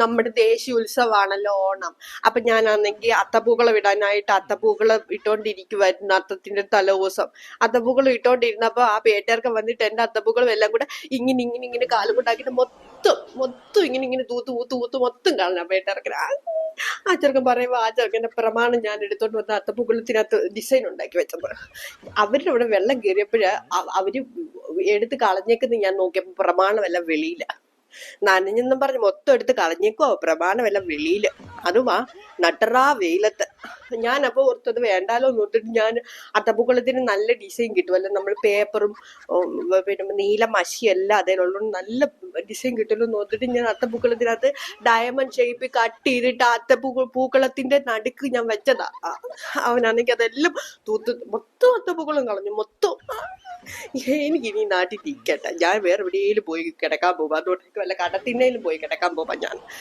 നമ്മുടെ ദേശീയ ഉത്സവമാണല്ലോ ഓണം. അപ്പൊ ഞാനാണെങ്കിൽ അത്തപ്പൂക്കളം ഇടാനായിട്ട് അത്തപ്പൂക്കളം ഇട്ടോണ്ടിരിക്കുവായിരുന്നു അത്തത്തിന്റെ തലേദിവസം. അത്തപ്പൂക്കളം ഇട്ടോണ്ടിരുന്നപ്പോ ആ പേട്ടർക്ക് വന്നിട്ട് എന്റെ അത്തപ്പൂക്കളം എല്ലാം കൂടെ ഇങ്ങനെ കാലും കൊണ്ടാക്കിയിട്ട് മൊത്തം ഇങ്ങനെ തൂത്ത് മൊത്തം കാണണം പേട്ടർക്ക്. ആ ചെറുക്കൻ പറയുമ്പോ ആ ചെറുക്കന്റെ പ്രമാണം ഞാൻ എടുത്തോണ്ട് വന്ന അത്തപ്പൂക്കുളത്തിനകത്ത് ഡിസൈൻ ഉണ്ടാക്കി വെച്ചപ്പോ അവരുടെ അവിടെ വെള്ളം കയറിയപ്പോഴ് അവര് എടുത്ത് കളഞ്ഞേക്കുന്ന ഞാൻ നോക്കിയപ്പോ പ്രമാണമെല്ലാം വെളിയില. നനഞ്ഞെന്നും പറഞ്ഞ് മൊത്തം എടുത്ത് കളഞ്ഞേക്കോ, പ്രമാണമെല്ലാം വെളിയില്. അതുമാ നട്ടറാ വെയിലത്ത്. ഞാൻ അപ്പൊ ഓർത്തത് വേണ്ടാലോ നോക്കിട്ട് ഞാൻ അത്തപ്പൂക്കളത്തിന് നല്ല ഡിസൈൻ കിട്ടുമല്ലോ, നമ്മൾ പേപ്പറും പിന്നെ നീല മഷിയെല്ലാം അതിലുള്ള നല്ല ഡിസൈൻ കിട്ടുമല്ലോ നോക്കിട്ട് ഞാൻ അത്തപ്പൂക്കളത്തിനകത്ത് ഡയമണ്ട് ഷേപ്പ് കട്ട് ചെയ്തിട്ട് പൂക്കളത്തിന്റെ നടുക്ക് ഞാൻ വെച്ചതാ. അവനാണെങ്കിൽ അതെല്ലാം മൊത്തം അത്തപ്പൂക്കളം കളഞ്ഞു മൊത്തം. എനിക്കിനി നാട്ടിൽ ഇരിക്കട്ടെ, ഞാൻ വേറെ എവിടെയെങ്കിലും പോയി കിടക്കാൻ പോവാ. അതുകൊണ്ട് വല്ല കടത്തിന്നേലും പോയി കിടക്കാൻ പോവാ ഞാൻ.